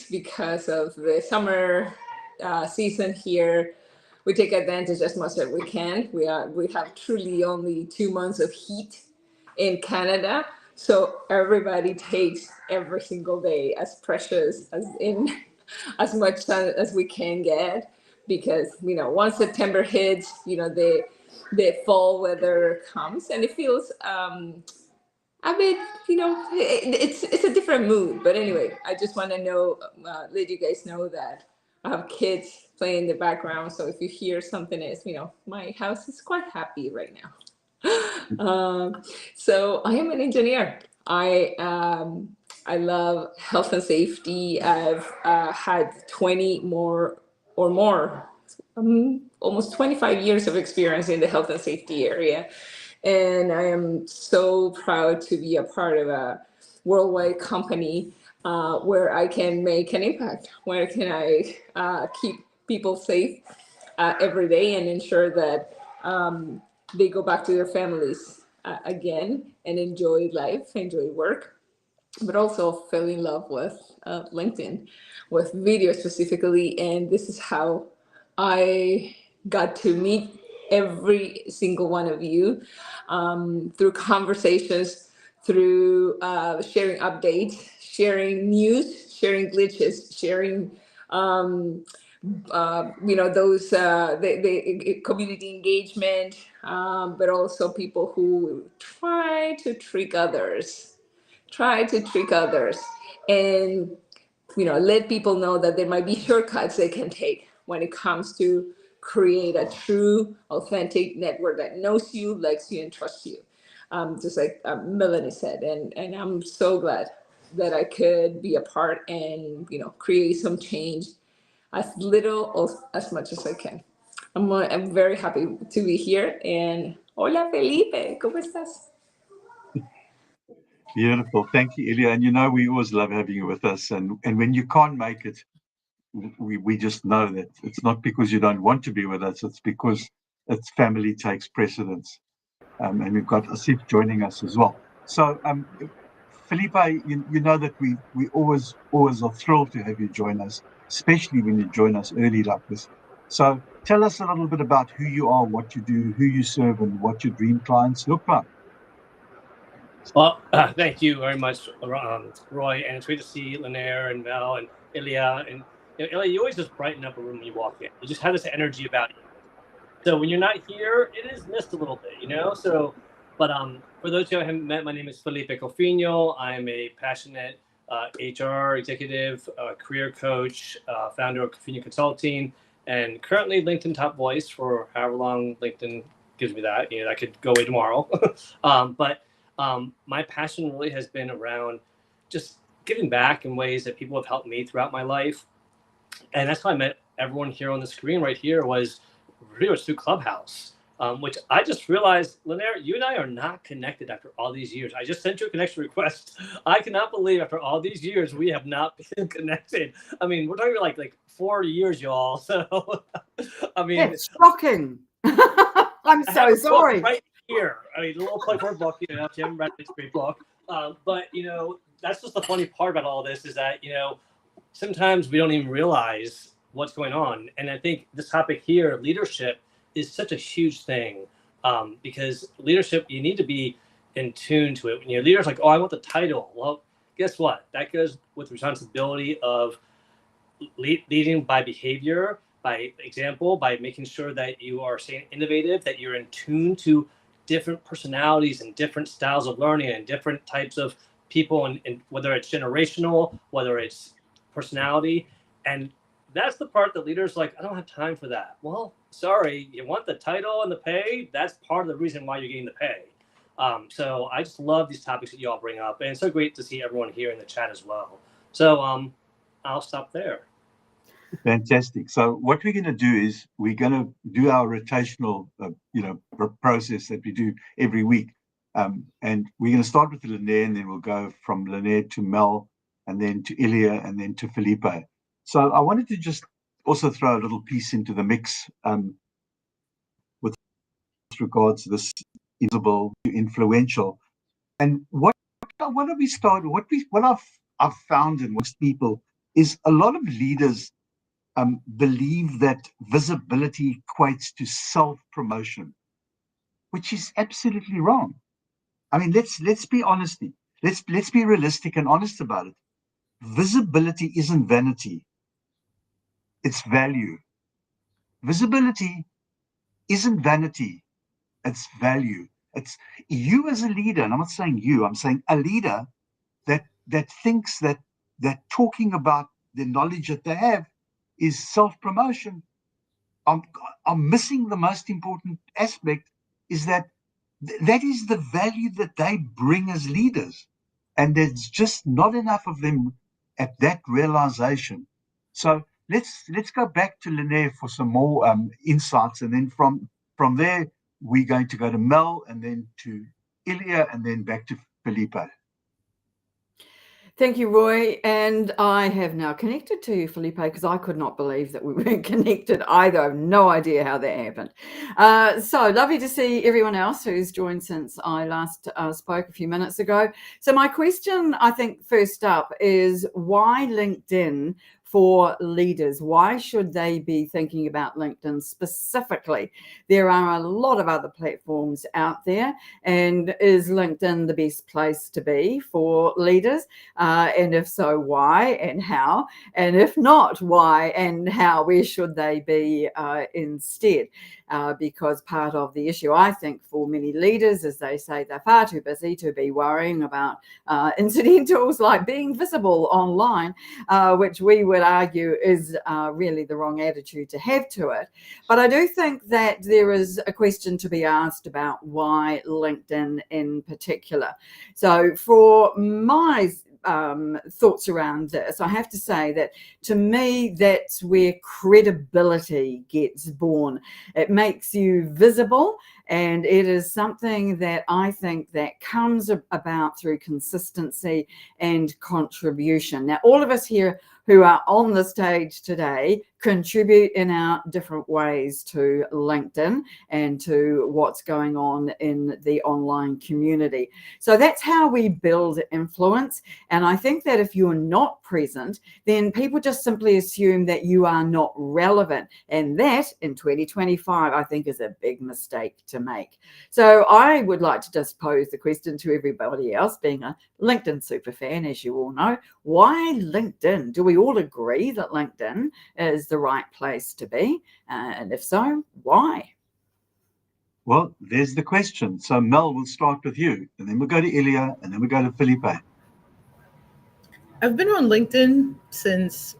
because of the summer season here. We take advantage as much as we can. We have truly only 2 months of heat in Canada, so everybody takes every single day as precious as in as much sun as we can get, because once September hits, the fall weather comes and it feels a bit, it's a different mood. But anyway, I just want to let you guys know that I have kids playing in the background. So if you hear something, is my house is quite happy right now. So I am an engineer. I love health and safety. I've had 20 more or more, almost 25 years of experience in the health and safety area. And I am so proud to be a part of a worldwide company where I can make an impact, where can I keep people safe every day and ensure that they go back to their families again and enjoy life, enjoy work, but also fell in love with LinkedIn, with video specifically. And this is how I got to meet every single one of you through conversations, through sharing updates, sharing news, sharing glitches, sharing those the community engagement, but also people who try to trick others, and let people know that there might be shortcuts they can take when it comes to create a true, authentic network that knows you, likes you, and trusts you. Just like Melanie said, and I'm so glad that I could be a part and create some change, as little or as much as I can. I'm very happy to be here. And hola Felipe, ¿cómo estás? Beautiful. Thank you, Ilya. And we always love having you with us. And when you can't make it, we just know that it's not because you don't want to be with us, it's because it's family takes precedence. And we've got Asif joining us as well. So, Felipe, you know that we always are thrilled to have you join us, especially when you join us early like this. So tell us a little bit about who you are, what you do, who you serve, and what your dream clients look like. Well, thank you very much, Roy, and it's great to see Linaire and Mel and Ilya. And Ilya, you always just brighten up a room when you walk in. You just have this energy about you. So when you're not here, it is missed a little bit, So, but for those who haven't met, my name is Felipe Cofino. I'm a passionate HR executive, career coach, founder of Cofino Consulting, and currently LinkedIn top voice for however long LinkedIn gives me that. I could go away tomorrow, but. My passion really has been around just giving back in ways that people have helped me throughout my life. And that's how I met everyone here on the screen right here was through Clubhouse, which I just realized, Linaire, you and I are not connected after all these years. I just sent you a connection request. I cannot believe after all these years, we have not been connected. I mean, we're talking about like 4 years, y'all. So, I mean, it's shocking. I'm so sorry. Right here, I mean, a little plug for a book, if you haven't read this great book. But that's just the funny part about all this is that sometimes we don't even realize what's going on. And I think this topic here, leadership, is such a huge thing because leadership, you need to be in tune to it. When leaders like, oh, I want the title. Well, guess what? That goes with responsibility of leading by behavior, by example, by making sure that you are staying innovative, that you're in tune to different personalities and different styles of learning and different types of people, and whether it's generational, whether it's personality. And that's the part that leaders like, I don't have time for that. Well, sorry, you want the title and the pay? That's part of the reason why you're getting the pay. So I just love these topics that you all bring up. And it's so great to see everyone here in the chat as well. So I'll stop there. Fantastic. So what we're going to do is we're going to do our rotational, process that we do every week. And we're going to start with Linaire, and then we'll go from Linaire to Mel, and then to Ilya, and then to Felipe. So I wanted to just also throw a little piece into the mix with regards to this invisible to influential. And what have we started? What I've found in most people is a lot of leaders believe that visibility equates to self-promotion, which is absolutely wrong. I mean, let's be honest. Let's be realistic and honest about it. Visibility isn't vanity; it's value. Visibility isn't vanity; it's value. It's you as a leader, and I'm not saying you. I'm saying a leader that thinks that talking about the knowledge that they have is self-promotion. I'm missing the most important aspect, is that that is the value that they bring as leaders. And there's just not enough of them at that realization. So let's go back to Lynette for some more insights. And then from there, we're going to go to Mel, and then to Ilya, and then back to Felipe. Thank you, Roy. And I have now connected to you, Felipe, because I could not believe that we weren't connected either. I have no idea how that happened. So lovely to see everyone else who's joined since I last spoke a few minutes ago. So my question, I think, first up is, why LinkedIn for leaders? Why should they be thinking about LinkedIn specifically? There are a lot of other platforms out there, and is LinkedIn the best place to be for leaders? And if so, why and how? And if not, why and how? Where should they be instead? Because part of the issue, I think, for many leaders is they say they're far too busy to be worrying about incidentals like being visible online, which we would argue is really the wrong attitude to have to it. But I do think that there is a question to be asked about why LinkedIn in particular. So for my thoughts around this, I have to say that to me, that's where credibility gets born. It makes you visible, and it is something that I think that comes about through consistency and contribution. Now, all of us here who are on the stage today contribute in our different ways to LinkedIn and to what's going on in the online community. So that's how we build influence. And I think that if you're not present, then people just simply assume that you are not relevant. And that in 2025, I think, is a big mistake to make. So I would like to just pose the question to everybody else, being a LinkedIn superfan, as you all know, why LinkedIn? Do we all agree that LinkedIn is the right place to be? And if so, why? Well, there's the question. So Mel, we'll start with you, and then we'll go to Ilya, and then we'll go to Felipe. I've been on LinkedIn since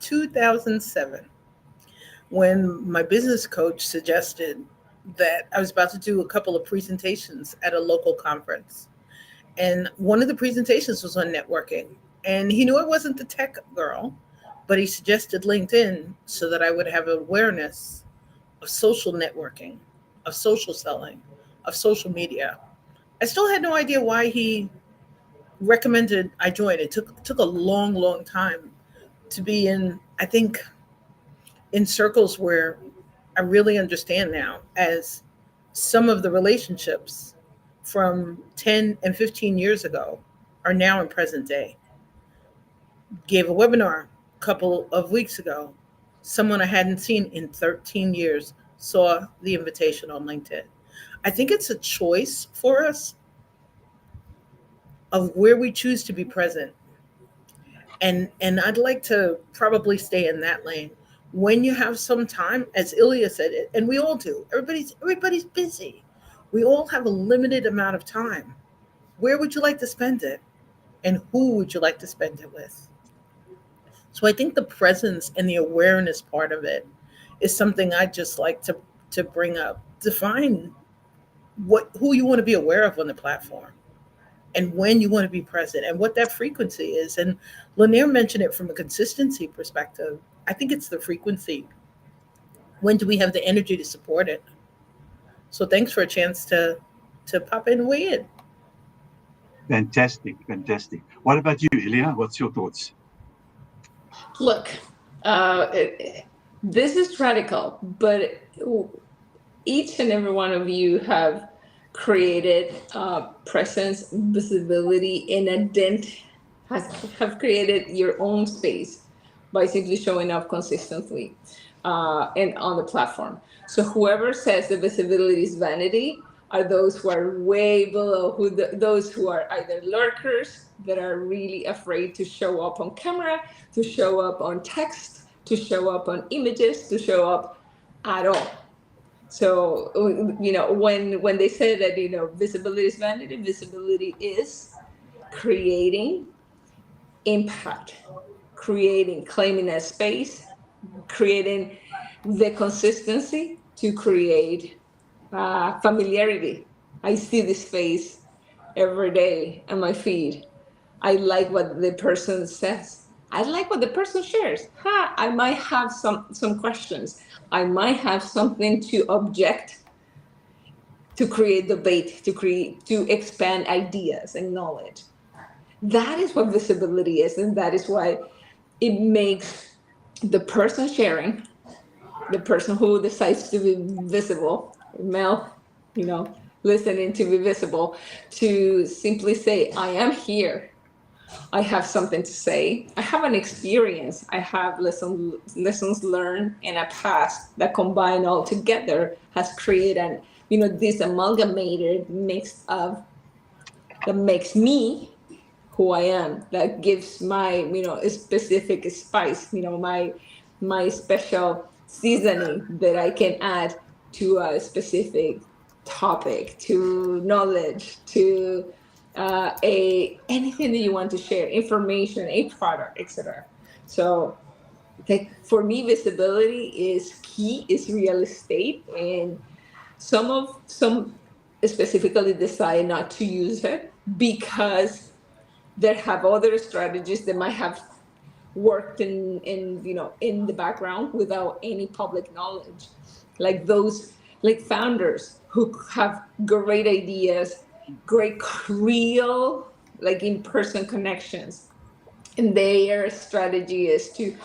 2007, when my business coach suggested that I was about to do a couple of presentations at a local conference. And one of the presentations was on networking. And he knew I wasn't the tech girl, but he suggested LinkedIn so that I would have awareness of social networking, of social selling, of social media. I still had no idea why he recommended I join. It took a long, long time to be in, I think, in circles where I really understand now, as some of the relationships from 10 and 15 years ago are now in present day. Gave a webinar a couple of weeks ago. Someone I hadn't seen in 13 years saw the invitation on LinkedIn. I think it's a choice for us of where we choose to be present. And I'd like to probably stay in that lane. When you have some time, as Ilya said, and we all do, everybody's busy. We all have a limited amount of time. Where would you like to spend it? And who would you like to spend it with? So I think the presence and the awareness part of it is something I'd just like to bring up. Define who you want to be aware of on the platform, and when you want to be present, and what that frequency is. And Lanier mentioned it from a consistency perspective. I think it's the frequency. When do we have the energy to support it? So thanks for a chance to pop in and weigh in. Fantastic. What about you, Ilya? What's your thoughts? Look, this is radical, but each and every one of you have created presence, visibility, and a dent, have created your own space by simply showing up consistently and on the platform. So whoever says the visibility is vanity are those who are way below those who are either lurkers that are really afraid to show up on camera, to show up on text, to show up on images, to show up at all. So when they say that visibility is vanity, visibility is creating impact, claiming a space, creating the consistency to create familiarity. I see this face every day on my feed. I like what the person says. I like what the person shares. I might have some questions. I might have something to object, to create debate, to expand ideas and knowledge. That is what visibility is, and that is why it makes the person sharing, the person who decides to be visible, Mel, listening to be visible, to simply say, I am here. I have something to say. I have an experience. I have lessons learned in a past that combined all together has created this amalgamated mix of that makes me who I am, that gives my a specific spice, my special seasoning that I can add to a specific topic, to knowledge, to a anything that you want to share, information, a product, etc. So for me, visibility is key, is real estate, and some specifically decide not to use it because they have other strategies that might have worked in the background without any public knowledge, like those like founders who have great ideas, great real like in-person connections, and their strategy is to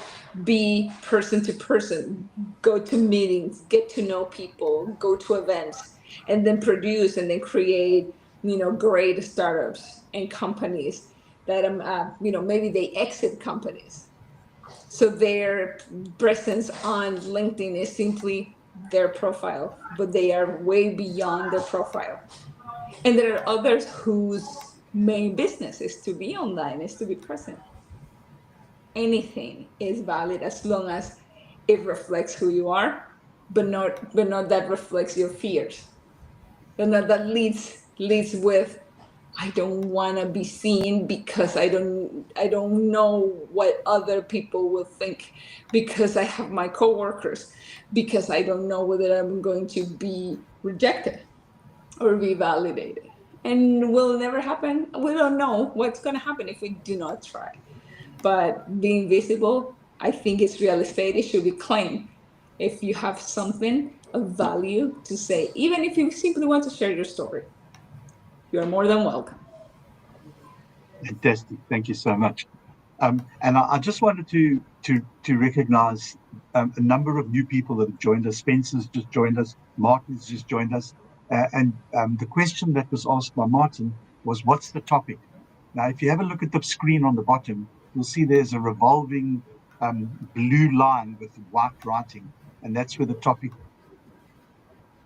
be person to person, go to meetings, get to know people, go to events, and then produce and then create great startups and companies that maybe they exit companies. So their presence on LinkedIn is simply their profile, but they are way beyond their profile. And there are others whose main business is to be online, is to be present. Anything is valid as long as it reflects who you are, but not that reflects your fears. But not that leads with I don't want to be seen because I don't know what other people will think, because I have my coworkers, because I don't know whether I'm going to be rejected or be validated. And will never happen. We don't know what's going to happen if we do not try. But being visible, I think it's real estate. It should be claimed. If you have something of value to say, even if you simply want to share your story, you're more than welcome. Fantastic. Thank you so much. And I just wanted to recognize a number of new people that have joined us. Spencer's just joined us. Martin's just joined us. And the question that was asked by Martin was, what's the topic? Now, if you have a look at the screen on the bottom, you'll see there's a revolving blue line with white writing. And that's where the topic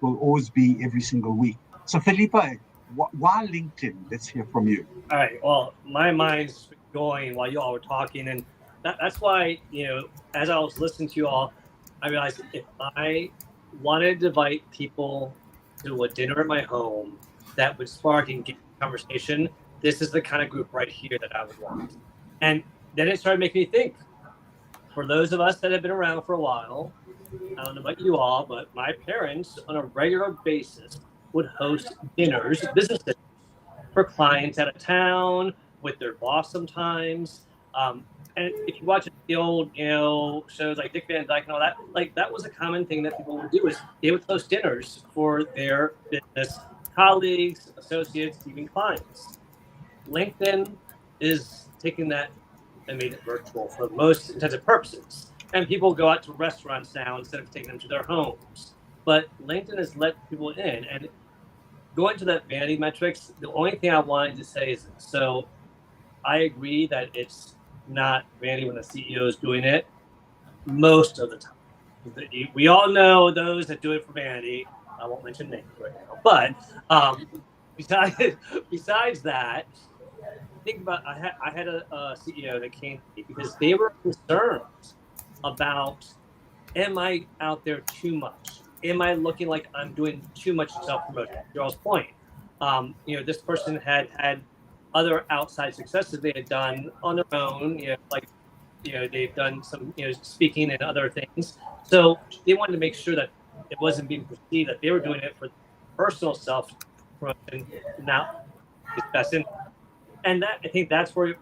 will always be every single week. So, Felipe, why LinkedIn? Let's hear from you. All right. Well, my mind's going while you all were talking, and that's why, as I was listening to you all, I realized if I wanted to invite people to a dinner at my home that would spark engaging conversation, this is the kind of group right here that I would want. And then it started making me think. For those of us that have been around for a while, I don't know about you all, but my parents on a regular basis would host dinners, business dinners, for clients out of town, with their boss sometimes. And if you watch the old, shows like Dick Van Dyke and all that, like that was a common thing that people would do, is they would host dinners for their business colleagues, associates, even clients. LinkedIn is taking that and made it virtual for most intended purposes. And people go out to restaurants now instead of taking them to their homes. But LinkedIn has let people in. And going to that vanity metrics, the only thing I wanted to say is, so I agree that it's not Randy when the CEO is doing it most of the time. We all know those that do it for vanity. I won't mention names right now, but besides that, think about I had a CEO that came to me because they were concerned about, am I out there too much? Am I looking like I'm doing too much self-promotion? Joel's point. This person had other outside successes they had done on their own, they've done some, speaking and other things. So they wanted to make sure that it wasn't being perceived that they were doing it for personal self-promotion, not his best interest. And I think that's where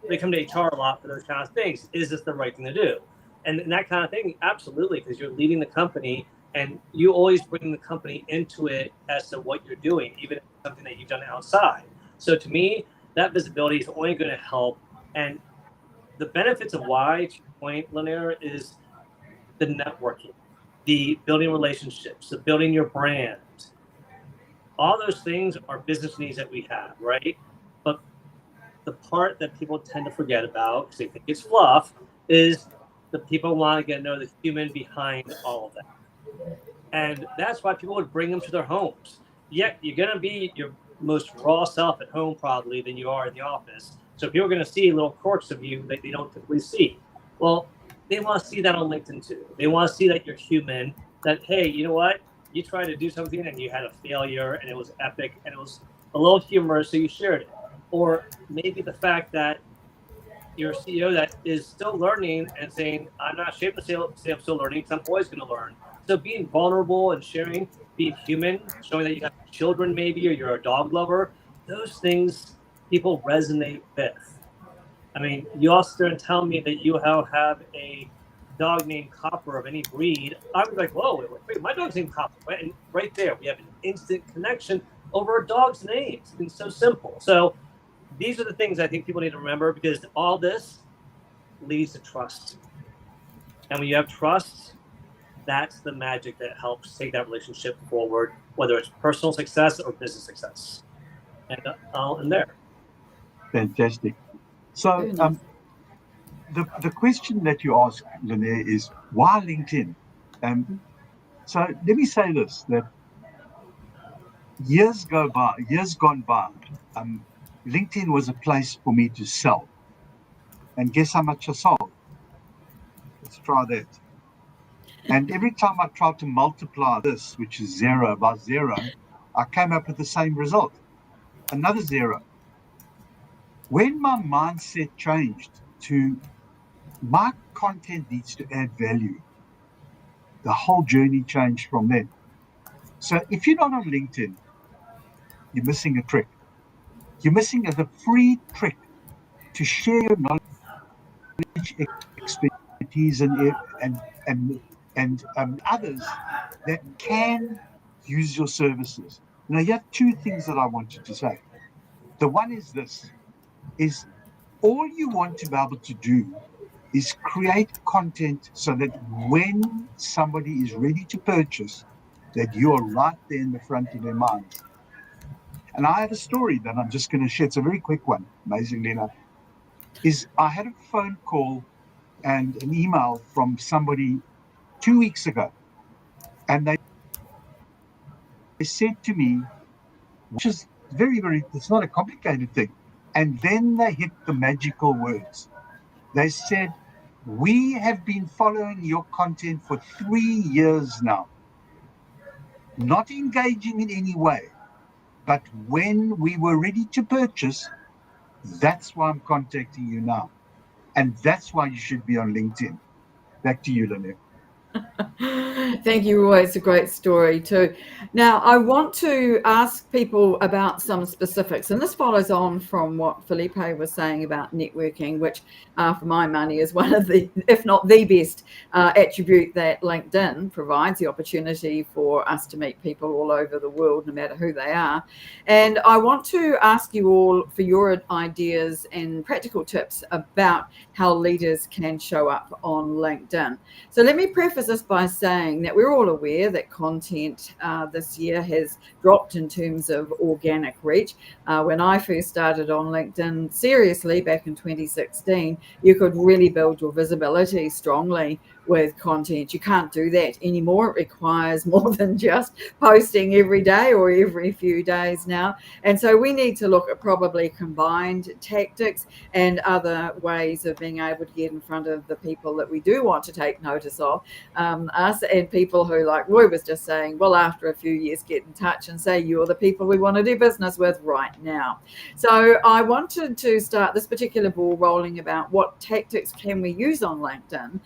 they come to HR a lot for those kind of things. Is this the right thing to do? And that kind of thing, absolutely, because you're leading the company and you always bring the company into it as to what you're doing, even if it's something that you've done outside. So to me, that visibility is only going to help. And the benefits of why, to your point, Lanier, is the networking, the building relationships, the building your brand. All those things are business needs that we have, right? But the part that people tend to forget about, because they think it's fluff, is the people want to get to know the human behind all of that. And that's why people would bring them to their homes. Yeah, you're going to be your most raw self at home probably than you are in the office. So people are going to see little quirks of you that they don't typically see. Well, they want to see that on LinkedIn too. They want to see that you're human, that, hey, you know what? You tried to do something and you had a failure and it was epic and it was a little humorous, so you shared it. Or maybe the fact that you're a CEO that is still learning and saying, I'm not ashamed to say I'm still learning because I'm always going to learn. So being vulnerable and sharing, being human, showing that you have children maybe, or you're a dog lover, those things people resonate with. I mean, you all sit there and tell me that you have a dog named Copper of any breed. I was like, whoa, wait, my dog's named Copper. And right there, we have an instant connection over a dog's name. It's so simple. So these are the things I think people need to remember, because all this leads to trust. And when you have trust, that's the magic that helps take that relationship forward, whether it's personal success or business success. And I'll end there. Fantastic. So the question that you ask, Lanier, is why LinkedIn? So let me say this, that years gone by, LinkedIn was a place for me to sell. And guess how much I sold? Let's try that. And every time I tried to multiply this, which is zero by zero, I came up with the same result, another zero. When my mindset changed to my content needs to add value, the whole journey changed from then. So if you're not on LinkedIn, you're missing a trick. You're missing the free trick to share your knowledge, expertise, and others that can use your services. Now, you have two things that I wanted to say. The one is this, is all you want to be able to do is create content so that when somebody is ready to purchase, that you are right there in the front of their minds. And I have a story that I'm just going to share. It's a very quick one, amazingly enough. Is I had a phone call and an email from somebody 2 weeks ago. And they said to me, which is very, very, it's not a complicated thing. And then they hit the magical words. They said, we have been following your content for 3 years now, not engaging in any way. But when we were ready to purchase, that's why I'm contacting you now. And that's why you should be on LinkedIn. Back to you, Lanier. Thank you, Roy. It's a great story too. Now, I want to ask people about some specifics, and this follows on from what Felipe was saying about networking, which, for my money, is one of the, if not the best attribute that LinkedIn provides, the opportunity for us to meet people all over the world, no matter who they are. And I want to ask you all for your ideas and practical tips about how leaders can show up on LinkedIn. So let me preface preface this by saying that we're all aware that content this year has dropped in terms of organic reach. When I first started on LinkedIn, seriously, back in 2016, you could really build your visibility strongly with content. You can't do that anymore. It requires more than just posting every day or every few days now. And so we need to look at probably combined tactics and other ways of being able to get in front of the people that we do want to take notice of, us and people who, like Roy was just saying, well, after a few years, get in touch and say, you're the people we want to do business with right now. So I wanted to start this particular ball rolling about what tactics can we use on LinkedIn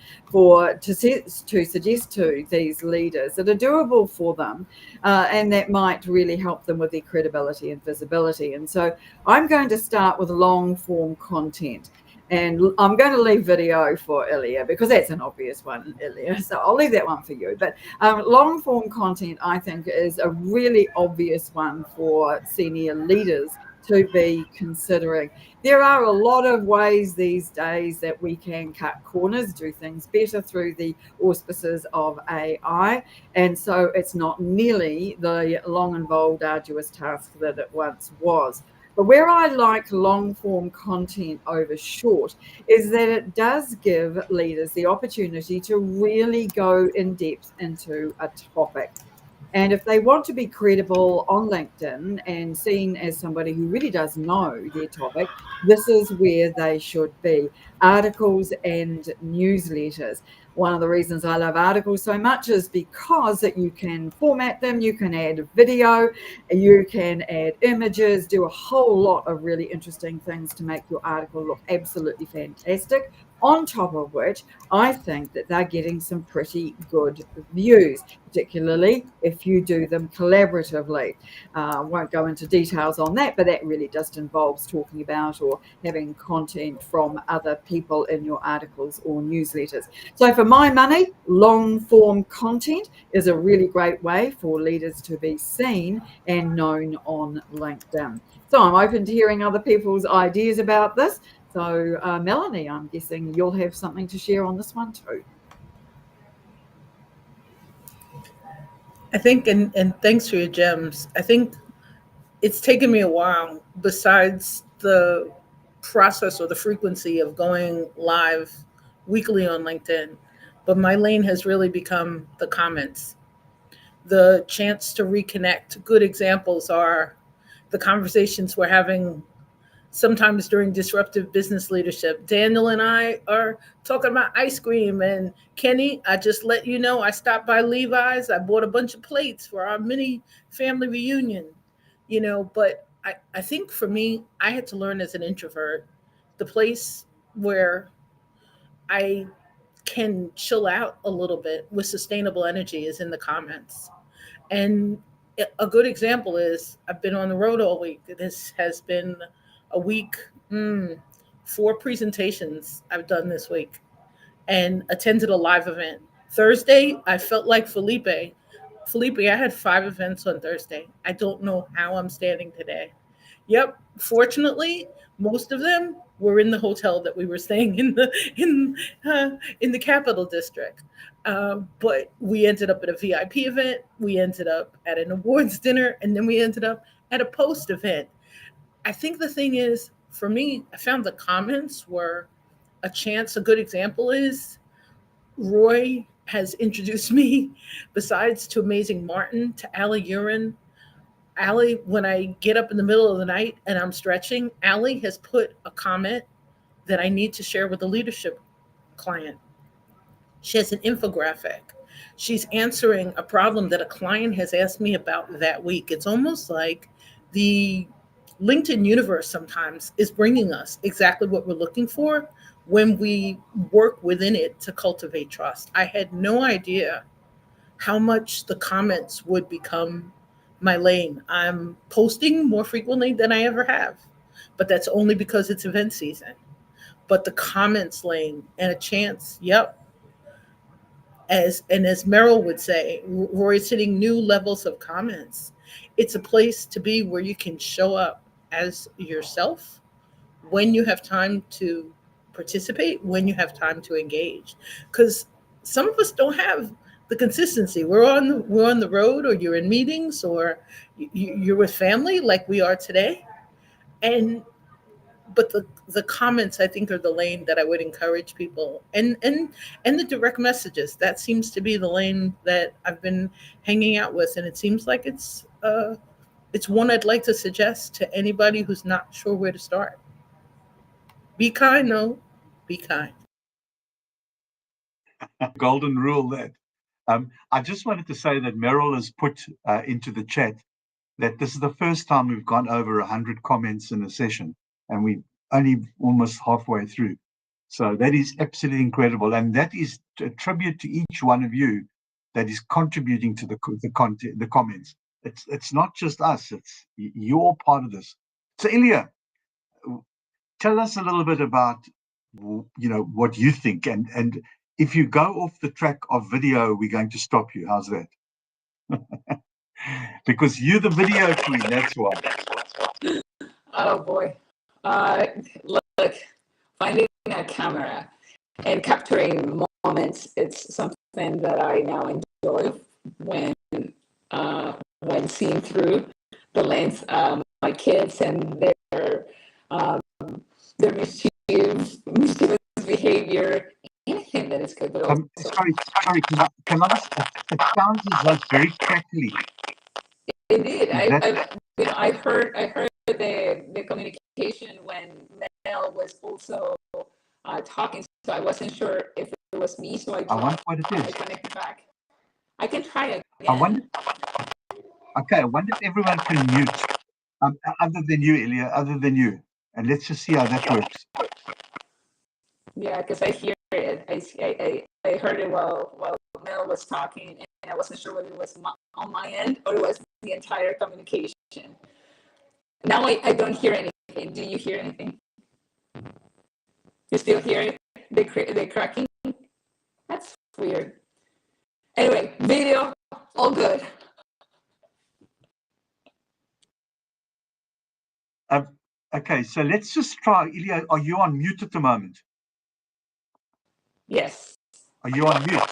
to suggest to these leaders that are doable for them, and that might really help them with their credibility and visibility. And so I'm going to start with long form content. And I'm going to leave video for Ilya because that's an obvious one, Ilya. So I'll leave that one for you. But long form content, I think, is a really obvious one for senior leaders to be considering. There are a lot of ways these days that we can cut corners, do things better through the auspices of AI. And so it's not nearly the long, involved, arduous task that it once was. But where I like long form content over short is that it does give leaders the opportunity to really go in depth into a topic. And if they want to be credible on LinkedIn and seen as somebody who really does know their topic, this is where they should be. Articles and newsletters. One of the reasons I love articles so much is because that you can format them, you can add video, you can add images, do a whole lot of really interesting things to make your article look absolutely fantastic. On top of which, I think that they're getting some pretty good views, particularly if you do them collaboratively. Won't go into details on that, but that really just involves talking about or having content from other people in your articles or newsletters. So for my money, long form content is a really great way for leaders to be seen and known on LinkedIn. So I'm open to hearing other people's ideas about this. So Melanie, I'm guessing you'll have something to share on this one too. I think, and thanks for your gems. I think it's taken me a while, besides the process or the frequency of going live weekly on LinkedIn, but my lane has really become the comments, the chance to reconnect. Good examples are the conversations we're having sometimes during Disruptive Business Leadership. Daniel and I are talking about ice cream, and Kenny, I just let you know, I stopped by Levi's. I bought a bunch of plates for our mini family reunion, but I think for me, I had to learn as an introvert, the place where I can chill out a little bit with sustainable energy is in the comments. And a good example is I've been on the road all week. This has been a week, 4 presentations I've done this week and attended a live event. Thursday, I felt like Felipe. Felipe, I had 5 events on Thursday. I don't know how I'm standing today. Yep. Fortunately, most of them were in the hotel that we were staying in the Capital District. But we ended up at a VIP event. We ended up at an awards dinner, and then we ended up at a post event. I think the thing is, for me, I found the comments were a chance. A good example is Roy has introduced me, besides to Amazing Martin, to Allie Urin. Allie, when I get up in the middle of the night and I'm stretching, Allie has put a comment that I need to share with a leadership client. She has an infographic. She's answering a problem that a client has asked me about that week. It's almost like the LinkedIn universe sometimes is bringing us exactly what we're looking for when we work within it to cultivate trust. I had no idea how much the comments would become my lane. I'm posting more frequently than I ever have, but that's only because it's event season. But the comments lane and a chance, yep. As Meryl would say, Roy's hitting new levels of comments. It's a place to be where you can show up as yourself when you have time to participate, when you have time to engage. Because some of us don't have the consistency. We're on the road, or you're in meetings, or you're with family like we are today. And but the comments, I think, are the lane that I would encourage people, and the direct messages. That seems to be the lane that I've been hanging out with, and it seems like it's one I'd like to suggest to anybody who's not sure where to start. Be kind, though. Be kind. Golden rule that. I just wanted to say that Meryl has put into the chat that this is the first time we've gone over 100 comments in a session, and we're only almost halfway through. So that is absolutely incredible, and that is a tribute to each one of you that is contributing to the content, the comments. It's not just us; it's you're part of this. So Ilya, tell us a little bit about what you think, and if you go off the track of video, we're going to stop you. How's that? Because you're the video queen, that's why. Oh boy. Look, finding a camera and capturing moments, it's something that I now enjoy when seeing through the lens my kids and their mischievous behavior, anything that is good. But also, Sorry, can I just, it sounds as though it's very crackly. it did. I heard the communication when Mel was also talking, so I wasn't sure if it was me, so I wonder what it I is. connected back. I can try again. I wonder if everyone can mute, other than you, Ilya, other than you. And let's just see how that works. Yeah, because I hear it. I heard it while Mel was talking, and I wasn't sure whether it was on my end or it was the entire communication. Now I don't hear anything. Do you hear anything? You still hear it? The cracking? That's weird. Anyway, video, all good. Okay, so let's just try. Ilya, are you on mute at the moment? Yes. Are you on mute?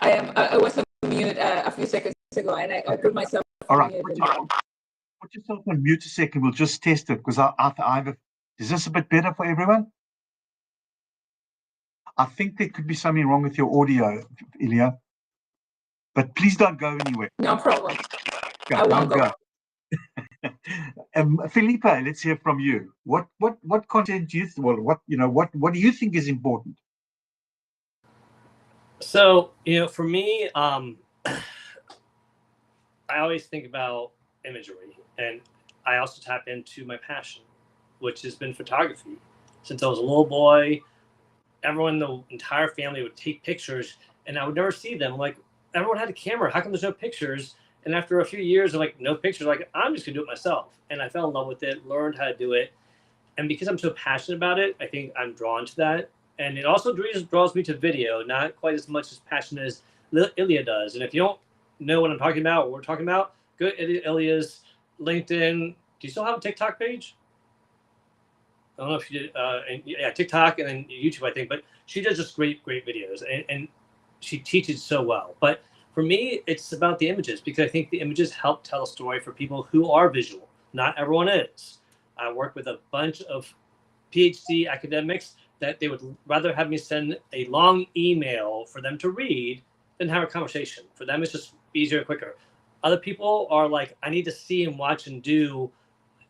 I am. I was on mute a few seconds ago, and I put myself All right. on mute. Put yourself on mute a second. We'll just test it, because is this a bit better for everyone? I think there could be something wrong with your audio, Ilya. But please don't go anywhere. No problem. Okay, I won't go. Felipe, let's hear from you. What content do you what do you think is important? So for me, I always think about imagery, and I also tap into my passion, which has been photography. Since I was a little boy, everyone, the entire family would take pictures, and I would never see them. Like, everyone had a camera. How come there's no pictures? And after a few years of no pictures, I'm just gonna do it myself. And I fell in love with it, learned how to do it. And because I'm so passionate about it, I think I'm drawn to that. And it also draws me to video, not quite as much as passion as Ilya does. And if you don't know what I'm talking about, what we're talking about, go to Ilya's LinkedIn. Do you still have a TikTok page? I don't know if you did. TikTok and then YouTube, I think. But she does just great videos, and she teaches so well. But for me, it's about the images, because I think the images help tell a story for people who are visual. Not everyone is. I work with a bunch of PhD academics that they would rather have me send a long email for them to read than have a conversation. For them, it's just easier and quicker. Other people are like, I need to see and watch and do.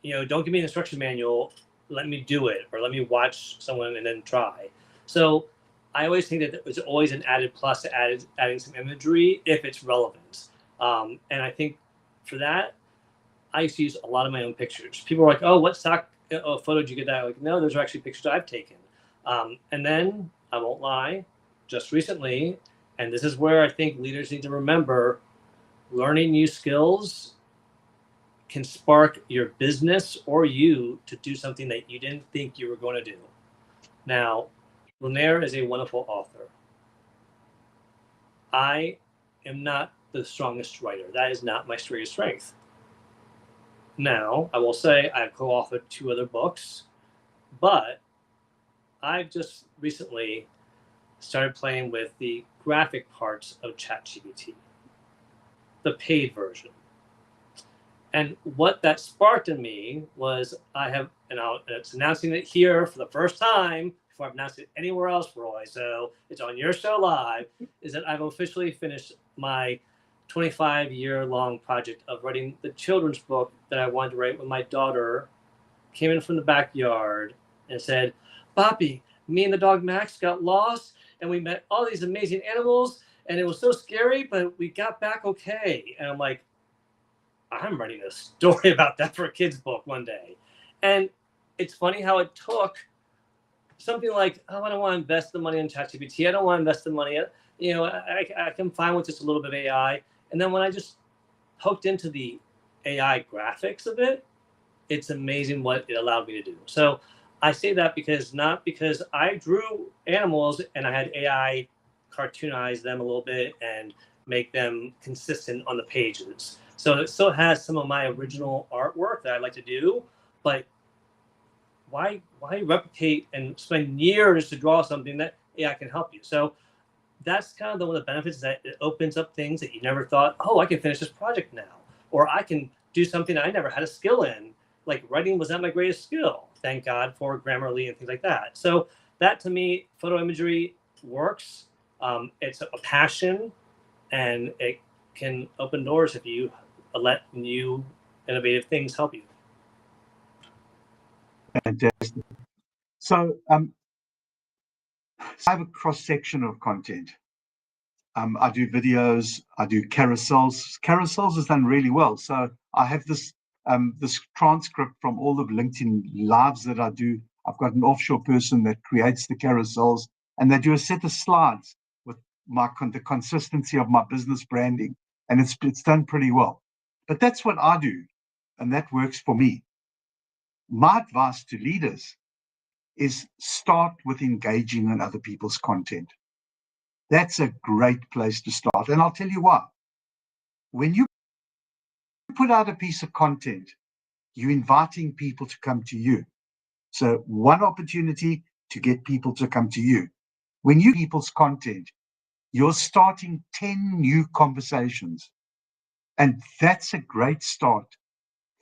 Don't give me an instruction manual. Let me do it, or let me watch someone and then try. So I always think that it's always an added plus to adding some imagery if it's relevant. And I think for that, I used to use a lot of my own pictures. People were like, oh, what stock photo did you get that? Like, no, those are actually pictures I've taken. And then, I won't lie, just recently, and this is where I think leaders need to remember, learning new skills can spark your business or you to do something that you didn't think you were going to do. Now, Lanier is a wonderful author. I am not the strongest writer. That is not my greatest strength. Now, I will say I've co-authored 2 other books, but I've just recently started playing with the graphic parts of ChatGPT, the paid version. And what that sparked in me was it's announcing it here for the first time before I've announced it anywhere else, Roy. So it's on your show live, is that I've officially finished my 25-year-long project of writing the children's book that I wanted to write when my daughter came in from the backyard and said, "Papi, me and the dog Max got lost and we met all these amazing animals and it was so scary, but we got back okay." And I'm like, I'm writing a story about that for a kid's book one day. And it's funny how it took something like, oh, I don't want to invest the money in ChatGPT. I don't want to invest the money. I can find with just a little bit of AI. And then when I just hooked into the AI graphics of it, it's amazing what it allowed me to do. So I say that not because I drew animals and I had AI cartoonize them a little bit and make them consistent on the pages. So it still has some of my original artwork that I like to do, but why replicate and spend years to draw something that AI can help you? So that's kind of one of the benefits, is that it opens up things that you never thought, oh, I can finish this project now, or I can do something I never had a skill in. Like writing was not my greatest skill. Thank God for Grammarly and things like that. So that, to me, photo imagery works. It's a passion, and it can open doors if you let new innovative things help you. Fantastic. So I have a cross section of content. I do videos, I do carousels. Carousels is done really well. So I have this transcript from all the LinkedIn lives that I do. I've got an offshore person that creates the carousels, and they do a set of slides with the consistency of my business branding, and it's done pretty well. But that's what I do, and that works for me. My advice to leaders is start with engaging in other people's content. That's a great place to start. And I'll tell you why. When you put out a piece of content, you're inviting people to come to you. So one opportunity to get people to come to you. When you people's content, you're starting 10 new conversations. And that's a great start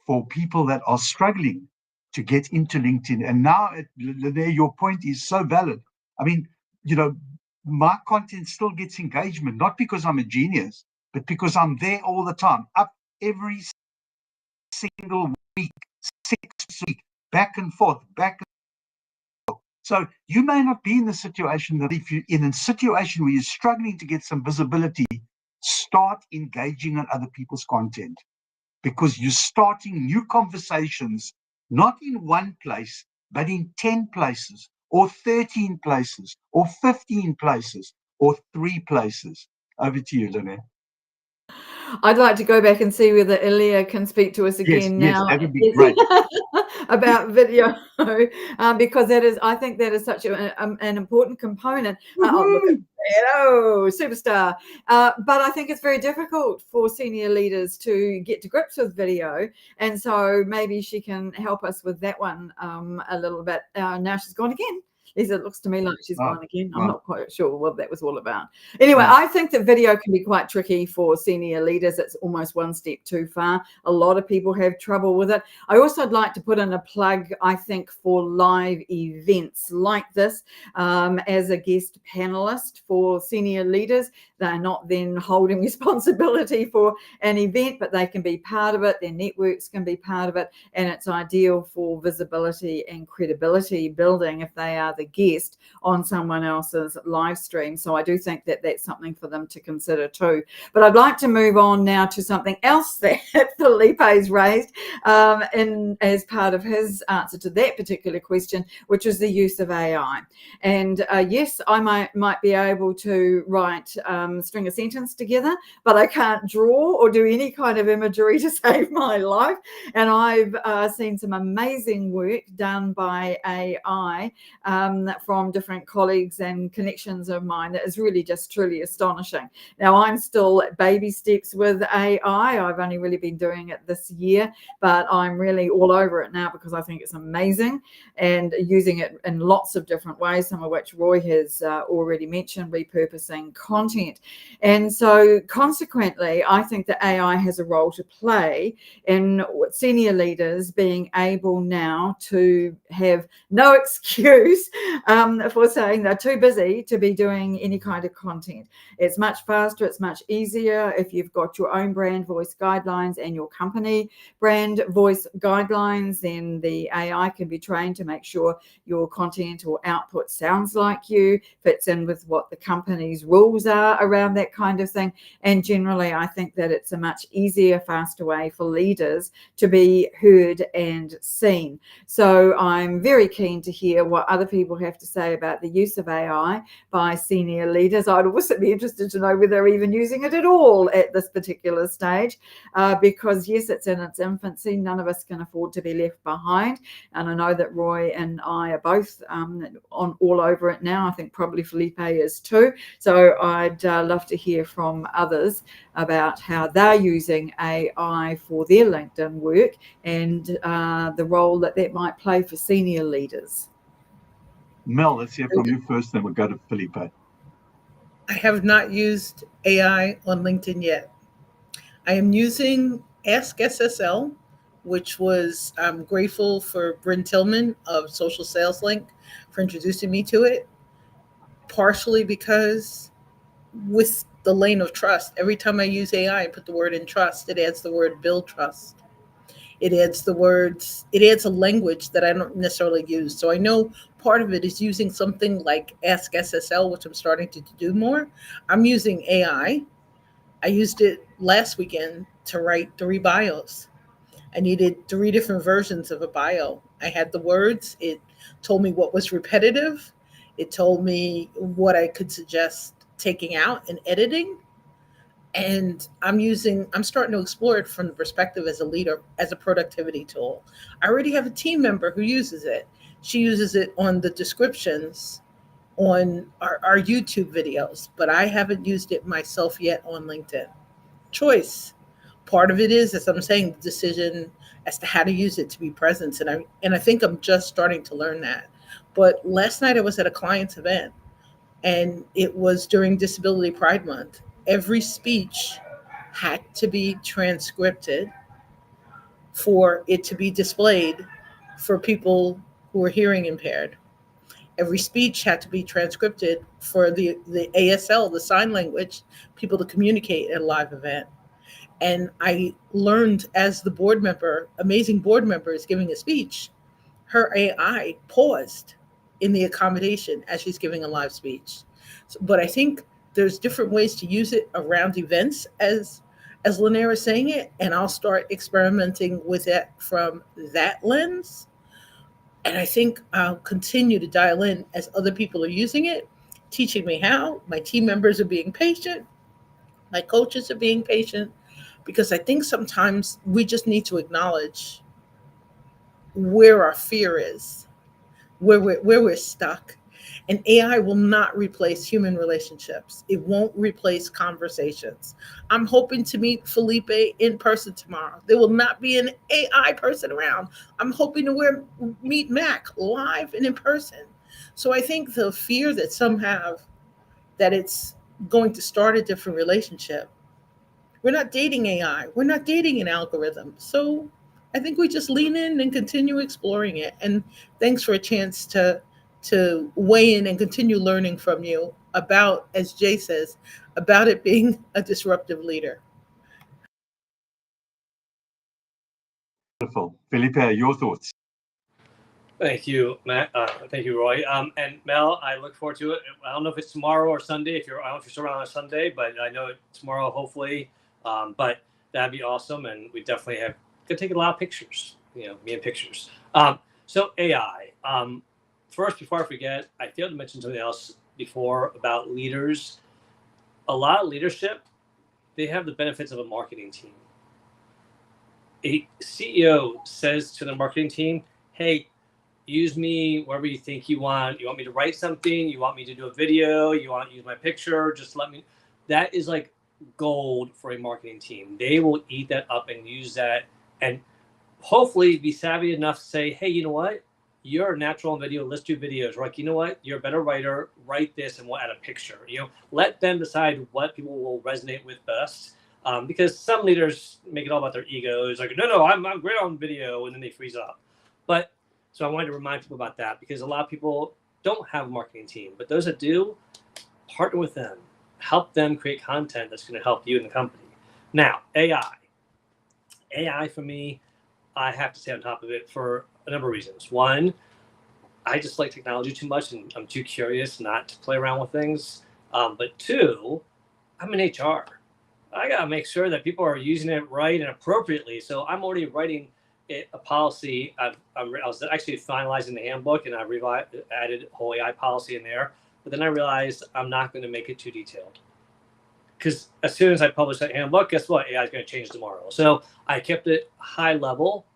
for people that are struggling to get into LinkedIn. And now, Linnea, your point is so valid. I mean, my content still gets engagement, not because I'm a genius, but because I'm there all the time, up every single week, 6 weeks, back and forth. So you may not be in the situation that, if you're in a situation where you're struggling to get some visibility, start engaging on other people's content, because you're starting new conversations, not in one place, but in 10 places, or 13 places, or 15 places, or 3 places. Over to you, Linnea. I'd like to go back and see whether Ilya can speak to us again Yes, now. that would be great. About video, because I think that is such an important component. Oh, look at hello, superstar. But I think it's very difficult for senior leaders to get to grips with video, and so maybe she can help us with that one a little bit. Now she's gone again. It looks to me like she's gone again. I'm not quite sure what that was all about. Anyway, I think that video can be quite tricky for senior leaders. It's almost one step too far. A lot of people have trouble with it. I also would like to put in a plug, I think, for live events like this as a guest panelist for senior leaders. They're not then holding responsibility for an event, but they can be part of it. Their networks can be part of it. And it's ideal for visibility and credibility building if they are the guest on someone else's live stream. So I do think that that's something for them to consider too. But I'd like to move on now to something else that Felipe's raised as part of his answer to that particular question, which is the use of AI. And yes, I might be able to write string a sentence together, but I can't draw or do any kind of imagery to save my life. And I've seen some amazing work done by AI from different colleagues and connections of mine that is really just truly astonishing. Now, I'm still at baby steps with AI. I've only really been doing it this year, but I'm really all over it now because I think it's amazing and using it in lots of different ways, some of which Roy has already mentioned, repurposing content. And so consequently, I think that AI has a role to play in senior leaders being able now to have no excuse for saying they're too busy to be doing any kind of content. It's much faster, it's much easier if you've got your own brand voice guidelines and your company brand voice guidelines, then the AI can be trained to make sure your content or output sounds like you, fits in with what the company's rules are around that kind of thing. And generally, I think that it's a much easier, faster way for leaders to be heard and seen. So I'm very keen to hear what other people have to say about the use of AI by senior leaders. I'd also be interested to know whether they're even using it at all at this particular stage, because yes, it's in its infancy. None of us can afford to be left behind. And I know that Roy and I are both on all over it now. I think probably Felipe is too. So I'd love to hear from others about how they're using AI for their LinkedIn work and the role that that might play for senior leaders. Mel, let's hear from you first, then we'll go to Felipe. I have not used AI on LinkedIn yet. I am using Ask SSL, which was, I'm grateful for Bryn Tillman of Social Sales Link for introducing me to it, partially because with the lane of trust, every time I use AI and put the word in trust, it adds the word build trust. It adds the words, it adds a language that I don't necessarily use. So I know part of it is using something like Ask SSL, which I'm starting to do more. I'm using AI. I used it last weekend to write 3 bios. I needed 3 different versions of a bio. I had the words. It told me what was repetitive. It told me what I could suggest taking out and editing. And I'm starting to explore it from the perspective as a leader, as a productivity tool. I already have a team member who uses it. She uses it on the descriptions on our YouTube videos, but I haven't used it myself yet on LinkedIn. Choice. Part of it is, as I'm saying, the decision as to how to use it to be present. And I think I'm just starting to learn that. But last night I was at a client's event, and it was during Disability Pride Month. Every speech had to be transcripted for it to be displayed for people who are hearing impaired. Every speech had to be transcribed for the ASL, the sign language, people to communicate at a live event. And I learned as the board member, amazing board member is giving a speech, her AI paused in the accommodation as she's giving a live speech. But I think there's different ways to use it around events, as Lanier is saying it, and I'll start experimenting with it from that lens. And I think I'll continue to dial in as other people are using it, teaching me how. My team members are being patient. My coaches are being patient, because I think sometimes we just need to acknowledge where our fear is, where we're stuck. And AI will not replace human relationships. It won't replace conversations. I'm hoping to meet Felipe in person tomorrow. There will not be an AI person around. I'm hoping to meet Mac live and in person. So I think the fear that some have that it's going to start a different relationship. We're not dating AI. We're not dating an algorithm. So I think we just lean in and continue exploring it. And thanks for a chance to weigh in and continue learning from you about, as Jay says, about it being a disruptive leader. Wonderful. Felipe, your thoughts? Thank you, Matt. Thank you, Roy. And Mel, I look forward to it. I don't know if it's tomorrow or Sunday. I don't know if you're still around on Sunday, but I know tomorrow, hopefully. But that'd be awesome, and we definitely could take a lot of pictures. Me and pictures. So AI. First, before I forget, I failed to mention something else before about leaders. A lot of leadership, they have the benefits of a marketing team. A CEO says to the marketing team, "Hey, use me wherever you think you want. You want me to write something? You want me to do a video? You want to use my picture? Just let me. That is like gold for a marketing team. They will eat that up and use that, and hopefully be savvy enough to say, hey, you know what? You're a natural on video. Let's do videos. Like, you know what? You're a better writer. Write this and we'll add a picture. Let them decide what people will resonate with best. Because some leaders make it all about their egos. Like, no, I'm great on video, and then they freeze up. But so I wanted to remind people about that, because a lot of people don't have a marketing team, but those that do, partner with them, help them create content that's going to help you in the company. Now, AI for me, I have to stay on top of it for a number of reasons. One, I just like technology too much, and I'm too curious not to play around with things. But two, I'm in HR. I got to make sure that people are using it right and appropriately. So I'm already writing a policy. I was actually finalizing the handbook, and I added whole AI policy in there. But then I realized I'm not going to make it too detailed, because as soon as I publish that handbook, guess what? AI is going to change tomorrow. So I kept it high level,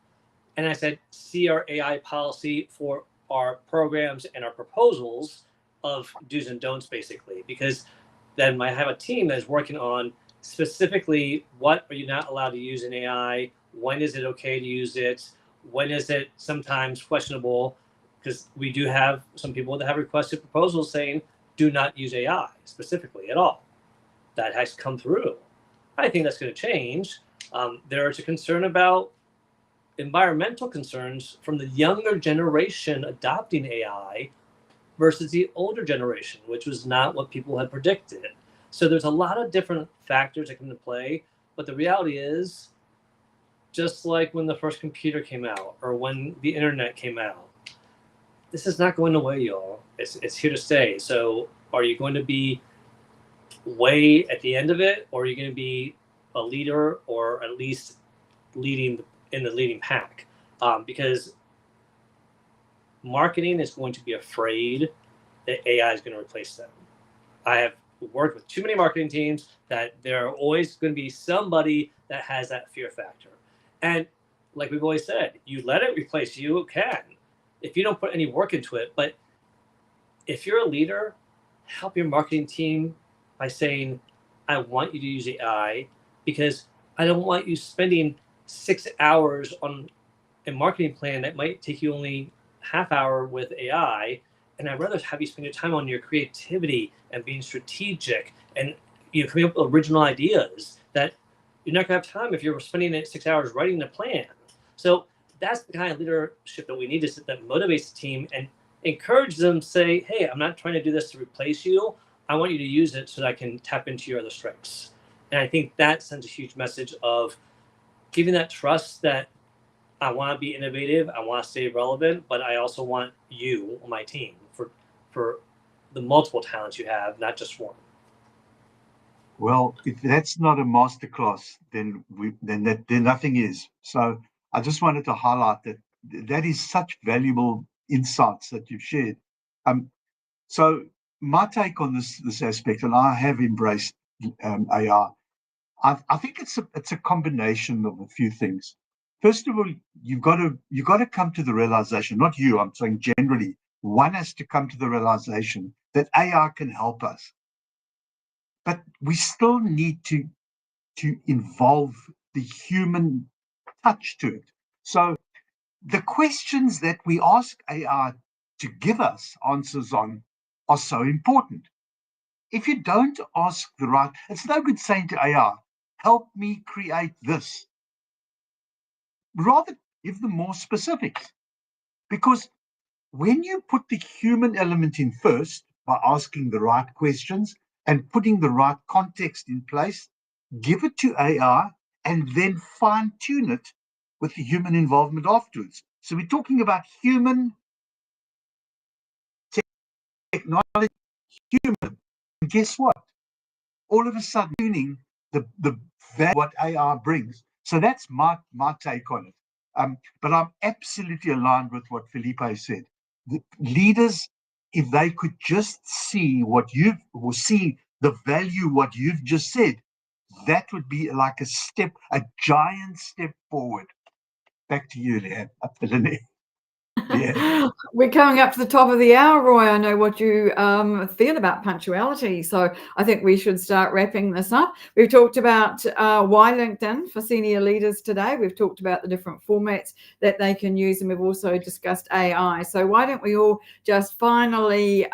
and I said, see our AI policy for our programs and our proposals of do's and don'ts, basically, because then I have a team that is working on specifically what are you not allowed to use in AI, when is it okay to use it, when is it sometimes questionable, because we do have some people that have requested proposals saying do not use AI specifically at all. That has come through. I think that's going to change. There is a concern about environmental concerns from the younger generation adopting AI versus the older generation, which was not what people had predicted. So there's a lot of different factors that come into play. But the reality is, just like when the first computer came out or when the internet came out, this is not going away, y'all. It's here to stay. So are you going to be way at the end of it, or are you going to be a leader, or at least leading in the leading pack? Because marketing is going to be afraid that AI is going to replace them. I have worked with too many marketing teams that there are always going to be somebody that has that fear factor. And like we've always said, you let it replace you, it can, if you don't put any work into it. But if you're a leader, help your marketing team by saying, I want you to use AI, because I don't want you spending 6 hours on a marketing plan that might take you only half hour with AI. And I'd rather have you spend your time on your creativity and being strategic and coming up with original ideas that you're not going to have time if you're spending 6 hours writing the plan. So that's the kind of leadership that we need, that motivates the team and encourage them to say, hey, I'm not trying to do this to replace you. I want you to use it so that I can tap into your other strengths. And I think that sends a huge message of giving that trust that I want to be innovative, I want to stay relevant, but I also want you on my team for the multiple talents you have, not just one. Well, if that's not a masterclass, then nothing is. So I just wanted to highlight that is such valuable insights that you've shared. So my take on this aspect, and I have embraced AI. I think it's a combination of a few things. First of all, you've got to come to the realization, not you, I'm saying generally, one has to come to the realization that AI can help us. But we still need to involve the human touch to it. So the questions that we ask AI to give us answers on are so important. If you don't ask the right, it's no good saying to AI, help me create this. Rather, give them more specifics. Because when you put the human element in first by asking the right questions and putting the right context in place, give it to AI and then fine tune it with the human involvement afterwards. So we're talking about human technology, human. And guess what? All of a sudden, tuning the value what AI brings. So that's my take on it. But I'm absolutely aligned with what Felipe said. The leaders, if they could just see the value what you've just said, that would be like a giant step forward. Back to you, Leanne. Yeah. We're coming up to the top of the hour, Roy. I know what you feel about punctuality, so I think we should start wrapping this up. We've talked about why LinkedIn for senior leaders today. We've talked about the different formats that they can use, and we've also discussed AI. So why don't we all just finally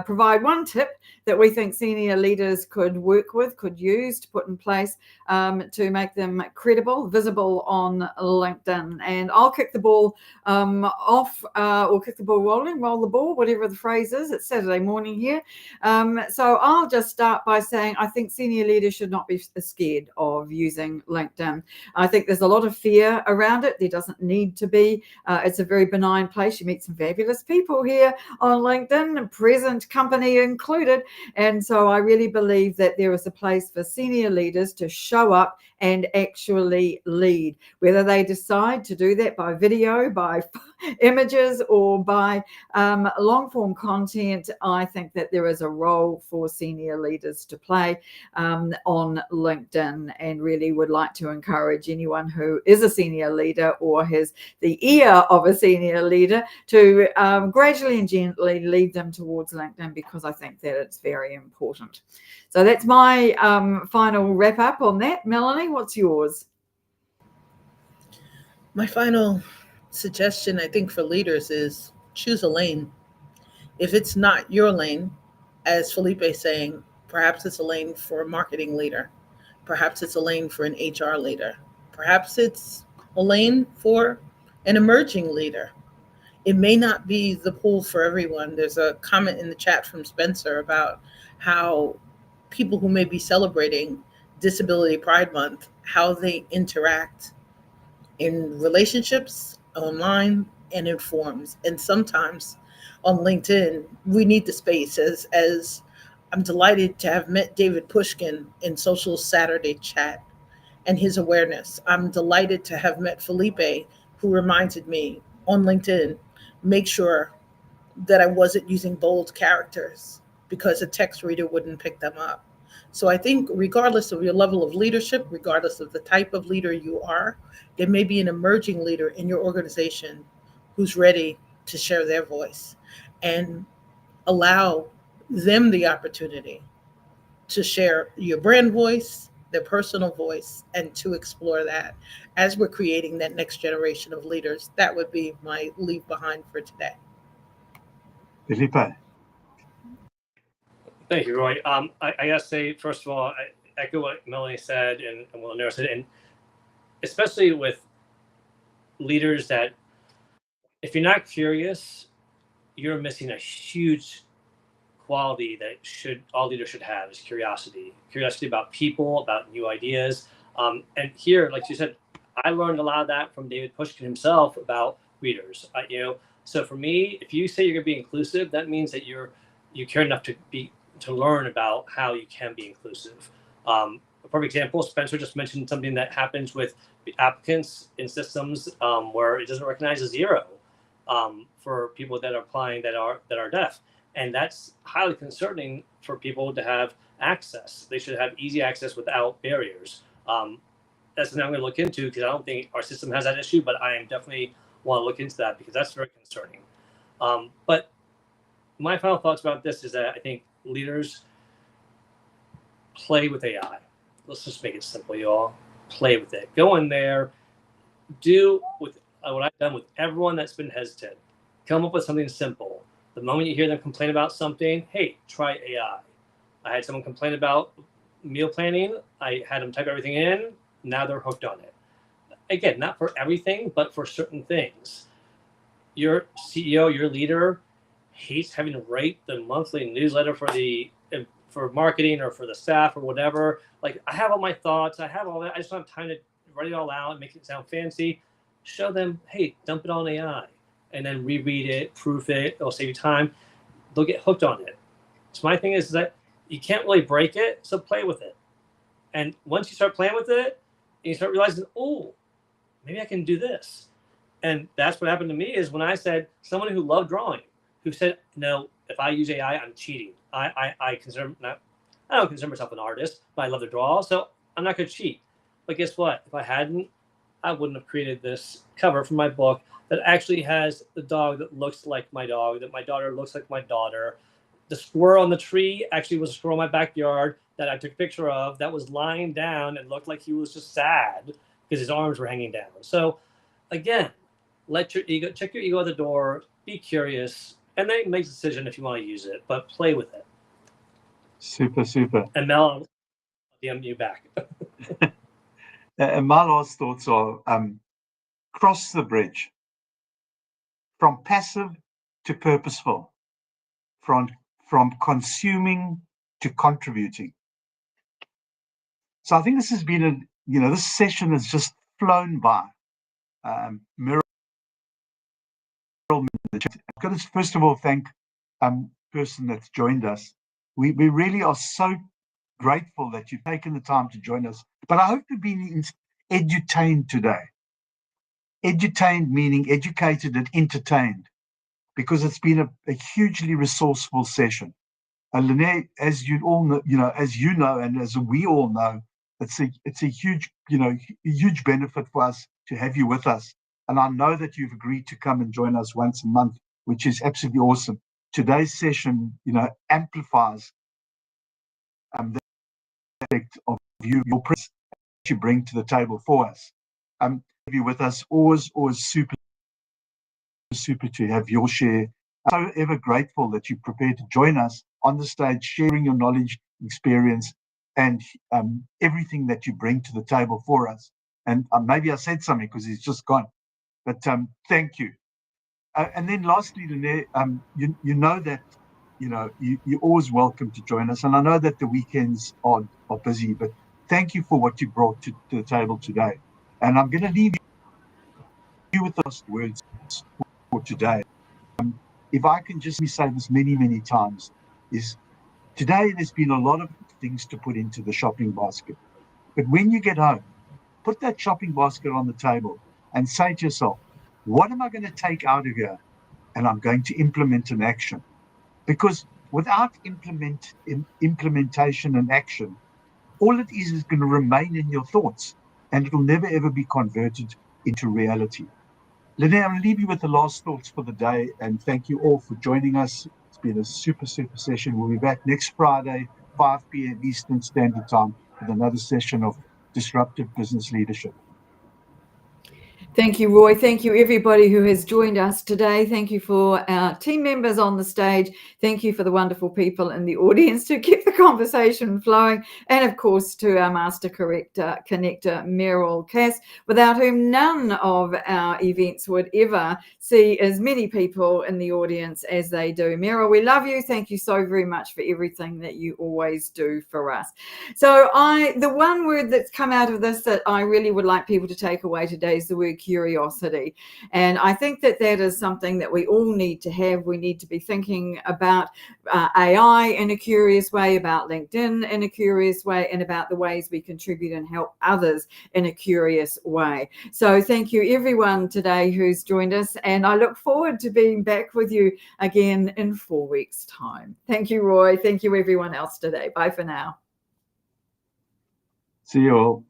provide one tip that we think senior leaders could work with, could use to put in place to make them credible, visible on LinkedIn. And I'll kick the ball off or kick the ball rolling, roll the ball, whatever the phrase is. It's Saturday morning here. So I'll just start by saying I think senior leaders should not be scared of using LinkedIn. I think there's a lot of fear around it. There doesn't need to be. It's a very benign place. You meet some fabulous people here on LinkedIn, present company included. And so I really believe that there is a place for senior leaders to show up and actually lead, whether they decide to do that by video, by images, or by long form content. I think that there is a role for senior leaders to play on LinkedIn, and really would like to encourage anyone who is a senior leader or has the ear of a senior leader to gradually and gently lead them towards LinkedIn, because I think that it's very important. So that's my final wrap up on that. Melanie, what's yours? My final suggestion, I think, for leaders is choose a lane. If it's not your lane, as Felipe is saying, perhaps it's a lane for a marketing leader. Perhaps it's a lane for an HR leader. Perhaps it's a lane for an emerging leader. It may not be the pool for everyone. There's a comment in the chat from Spencer about how people who may be celebrating Disability Pride Month, how they interact in relationships, online, and in forums. And sometimes on LinkedIn, we need the space. As I'm delighted to have met David Pushkin in Social Saturday chat and his awareness. I'm delighted to have met Felipe, who reminded me on LinkedIn, make sure that I wasn't using bold characters because a text reader wouldn't pick them up. So I think regardless of your level of leadership, regardless of the type of leader you are, there may be an emerging leader in your organization who's ready to share their voice, and allow them the opportunity to share your brand voice, their personal voice, and to explore that as we're creating that next generation of leaders. That would be my leave behind for today. Felipe. Thank you, Roy. I gotta say, first of all, I echo what Melanie said and what Lanera said, and especially with leaders that if you're not curious, you're missing a huge quality that all leaders should have, is curiosity. Curiosity about people, about new ideas. And here, like you said, I learned a lot of that from David Pushkin himself about readers. So for me, if you say you're going to be inclusive, that means that you care enough to learn about how you can be inclusive. A perfect example, Spencer just mentioned something that happens with applicants in systems where it doesn't recognize a zero for people that are applying that are deaf. And that's highly concerning for people to have access. They should have easy access without barriers. That's something I'm going to look into, because I don't think our system has that issue, but I am definitely want to look into that, because that's very concerning. But my final thoughts about this is that I think leaders play with AI. Let's just make it simple, y'all. Play with it. Go in there, do with what I've done with everyone that's been hesitant. Come up with something simple. The moment you hear them complain about something, hey, try AI. I had someone complain about meal planning. I had them type everything in. Now they're hooked on it. Again, not for everything, but for certain things. Your CEO, your leader, hates having to write the monthly newsletter for marketing or for the staff or whatever. Like, I have all my thoughts. I have all that. I just don't have time to write it all out and make it sound fancy. Show them, hey, dump it on AI. And then reread it, proof it. It'll save you time. They'll get hooked on it. So my thing is that you can't really break it, so play with it. And once you start playing with it, you start realizing, oh, maybe I can do this. And that's what happened to me, is when I said, someone who loved drawing, who said, no, if I use AI, I'm cheating. I don't consider myself an artist, but I love to draw, so I'm not going to cheat. But guess what? If I hadn't I wouldn't have created this cover for my book that actually has the dog that looks like my dog, that my daughter looks like my daughter. The squirrel on the tree actually was a squirrel in my backyard that I took a picture of that was lying down and looked like he was just sad because his arms were hanging down. So again, let your ego, check your ego at the door, be curious, and then make a decision if you want to use it, but play with it. Super, super. And Mel, I'll DM you back. And my last thoughts are cross the bridge from passive to purposeful, from consuming to contributing. So I think this has been this session has just flown by. Meryl, I've got to first of all thank person that's joined us. We really are so grateful that you've taken the time to join us. But I hope you've been edutained today. Edutained meaning educated and entertained, because it's been a hugely resourceful session. Lynette, as you all know, as you know, and as we all know, it's a huge, huge benefit for us to have you with us. And I know that you've agreed to come and join us once a month, which is absolutely awesome. Today's session, amplifies the effect of your presence that you bring to the table for us. Have you with us, always super to have your share. I'm so ever grateful that you're prepared to join us on the stage, sharing your knowledge, experience, and everything that you bring to the table for us. And maybe I said something because he's just gone, but thank you. And then lastly, Lynette, you know that you're always welcome to join us. And I know that the weekends are busy, but thank you for what you brought to the table today. And I'm going to leave you with the last words for today. If I can just say this many, many times, is today there's been a lot of things to put into the shopping basket. But when you get home, put that shopping basket on the table and say to yourself, what am I going to take out of here? And I'm going to implement an action. Because without implementation and action, all it is going to remain in your thoughts, and it will never, ever be converted into reality. Lynette, I'll leave you with the last thoughts for the day, and thank you all for joining us. It's been a super session. We'll be back next Friday, 5 p.m. Eastern Standard Time, with another session of Disruptive Business Leadership. Thank you, Roy. Thank you, everybody who has joined us today. Thank you for our team members on the stage. Thank you for the wonderful people in the audience to keep the conversation flowing. And of course, to our master connector, Meryl Cass, without whom none of our events would ever see as many people in the audience as they do. Meryl, we love you. Thank you so very much for everything that you always do for us. So the one word that's come out of this that I really would like people to take away today is the word curiosity. And I think that is something that we all need to have. We need to be thinking about AI in a curious way, about LinkedIn in a curious way, and about the ways we contribute and help others in a curious way. So thank you everyone today who's joined us, and I look forward to being back with you again in 4 weeks' time. Thank you, Roy. Thank you everyone else today. Bye for now. See you all.